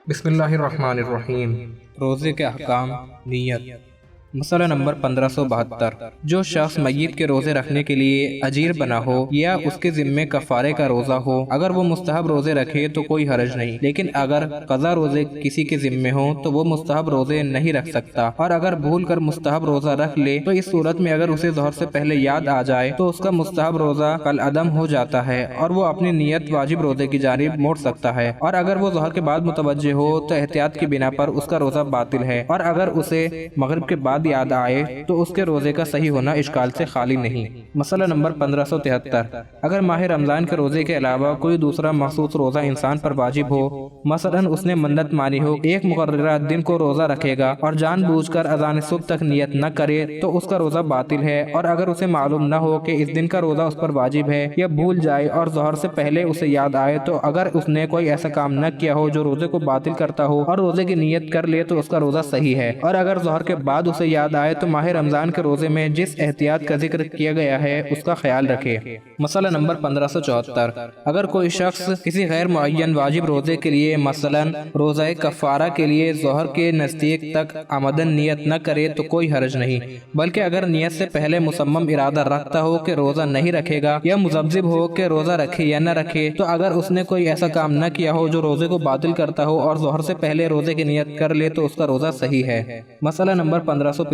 بسم اللہ الرحمن الرحیم۔ روزے کے احکام، نیت۔ مسئلہ نمبر 1572۔ جو شخص میت کے روزے رکھنے کے لیے اجیر بنا ہو یا اس کے ذمے کفارے کا روزہ ہو، اگر وہ مستحب روزے رکھے تو کوئی حرج نہیں، لیکن اگر قضا روزے کسی کے ذمے ہوں تو وہ مستحب روزے نہیں رکھ سکتا، اور اگر بھول کر مستحب روزہ رکھ لے تو اس صورت میں اگر اسے ظہر سے پہلے یاد آ جائے تو اس کا مستحب روزہ کالعدم ہو جاتا ہے اور وہ اپنی نیت واجب روزے کی جانب موڑ سکتا ہے، اور اگر وہ ظہر کے بعد متوجہ ہو تو احتیاط کی بنا پر اس کا روزہ باطل ہے، اور اگر اسے مغرب کے بعد یاد آئے تو اس کے روزے کا صحیح ہونا اشکال سے خالی نہیں۔ مسئلہ نمبر 1573۔ اگر ماہ رمضان کے روزے کے علاوہ کوئی دوسرا مخصوص روزہ انسان پر واجب ہو، مثلا اس نے منت مانی ہو ایک مقررہ دن کو روزہ رکھے گا اور جان بوجھ کر اذان صبح تک نیت نہ کرے تو اس کا روزہ باطل ہے، اور اگر اسے معلوم نہ ہو کہ اس دن کا روزہ اس پر واجب ہے یا بھول جائے اور ظہر سے پہلے اسے یاد آئے تو اگر اس نے کوئی ایسا کام نہ کیا ہو جو روزے کو باطل کرتا ہو اور روزے کی نیت کر لے تو اس کا روزہ صحیح ہے، اور اگر ظہر کے بعد اسے یاد آئے تو ماہ رمضان کے روزے میں جس احتیاط کا ذکر کیا گیا ہے اس کا خیال رکھے۔ مسئلہ نمبر 1574۔ اگر کوئی شخص کسی غیر معین واجب روزے کے لیے مثلا روزہ کفارہ کے لیے ظہر کے نزدیک تک آمدن نیت نہ کرے تو کوئی حرج نہیں، بلکہ اگر نیت سے پہلے مصمم ارادہ رکھتا ہو کہ روزہ نہیں رکھے گا یا مذبذب ہو کہ روزہ رکھے یا نہ رکھے تو اگر اس نے کوئی ایسا کام نہ کیا ہو جو روزے کو باطل کرتا ہو اور ظہر سے پہلے روزے کی نیت کر لے تو اس کا روزہ صحیح ہے۔ مسئلہ نمبر 1575۔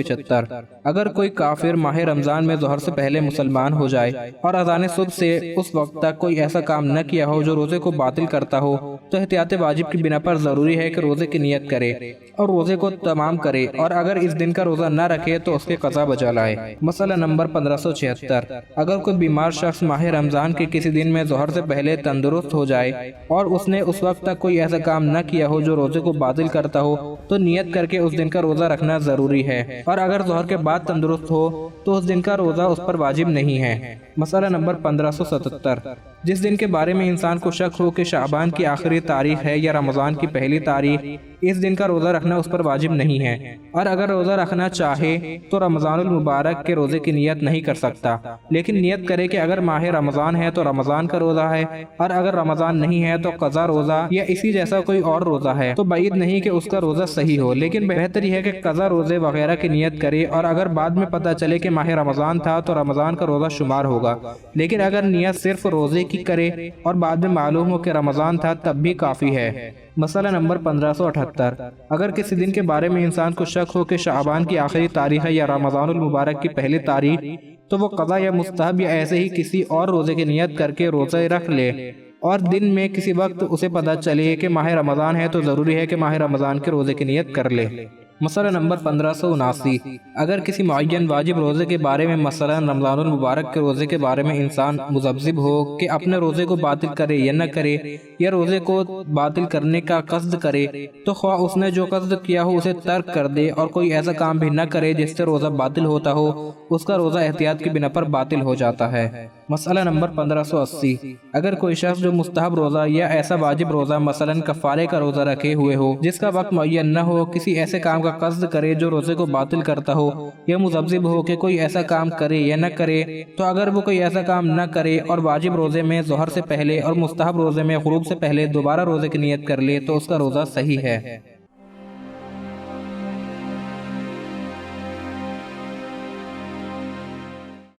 اگر کوئی کافر ماہ رمضان میں ظہر سے پہلے مسلمان ہو جائے اور اذان صبح سے اس وقت تک کوئی ایسا کام نہ کیا ہو جو روزے کو باطل کرتا ہو تو احتیاط واجب کی بنا پر ضروری ہے کہ روزے کی نیت کرے اور روزے کو تمام کرے، اور اگر اس دن کا روزہ نہ رکھے تو اس کے قضا بجا لائے۔ مسئلہ نمبر 1576۔ اگر کوئی بیمار شخص ماہ رمضان کے کسی دن میں ظہر سے پہلے تندرست ہو جائے اور اس نے اس وقت تک کوئی ایسا کام نہ کیا ہو جو روزے کو باطل کرتا ہو تو نیت کر کے اس دن کا روزہ رکھنا ضروری ہے، اور اگر ظہر کے بعد تندرست ہو تو اس دن کا روزہ اس پر واجب نہیں ہے۔ مسئلہ نمبر 1577۔ جس دن کے بارے میں انسان کو شک ہو کہ شعبان کی آخری تاریخ ہے یا رمضان کی پہلی تاریخ، اس دن کا روزہ رکھنا اس پر واجب نہیں ہے، اور اگر روزہ رکھنا چاہے تو رمضان المبارک کے روزے کی نیت نہیں کر سکتا، لیکن نیت کرے کہ اگر ماہ رمضان ہے تو رمضان کا روزہ ہے، اور اگر رمضان نہیں ہے تو قضا روزہ یا اسی جیسا کوئی اور روزہ ہے تو بعید نہیں کہ اس کا روزہ صحیح ہو، لیکن بہتر یہ ہے کہ قضا روزے وغیرہ کی نیت کرے، اور اگر بعد میں پتہ چلے کہ ماہ رمضان تھا تو رمضان کا روزہ شمار ہوگا، لیکن اگر نیت صرف روزے کی کرے اور بعد میں معلوم ہو کہ رمضان تھا تب بھی کافی ہے۔ مسئلہ نمبر 1578۔ اگر کسی دن کے بارے میں انسان کو شک ہو کہ شعبان کی آخری تاریخ ہے یا رمضان المبارک کی پہلی تاریخ تو وہ قضا یا مستحب یا ایسے ہی کسی اور روزے کی نیت کر کے روزہ رکھ لے، اور دن میں کسی وقت اسے پتہ چلے کہ ماہ رمضان ہے تو ضروری ہے کہ ماہ رمضان کے روزے کی نیت کر لے۔ مسئلہ نمبر 1579۔ اگر کسی معین واجب روزے کے بارے میں مثلا رمضان المبارک کے روزے کے بارے میں انسان مذبذب ہو کہ اپنے روزے کو باطل کرے یا نہ کرے یا روزے کو باطل کرنے کا قصد کرے تو خواہ اس نے جو قصد کیا ہو اسے ترک کر دے اور کوئی ایسا کام بھی نہ کرے جس سے روزہ باطل ہوتا ہو، اس کا روزہ احتیاط کی بنا پر باطل ہو جاتا ہے۔ مسئلہ نمبر 1580۔ اگر کوئی شخص جو مستحب روزہ یا ایسا واجب روزہ مثلا کفارے کا روزہ رکھے ہوئے ہو جس کا وقت معین نہ ہو کسی ایسے کام کا قصد کرے جو روزے کو باطل کرتا ہو یا مذبذب ہو کہ کوئی ایسا کام کرے یا نہ کرے تو اگر وہ کوئی ایسا کام نہ کرے اور واجب روزے میں ظہر سے پہلے اور مستحب روزے میں غروب سے پہلے دوبارہ روزے کی نیت کر لے تو اس کا روزہ صحیح ہے۔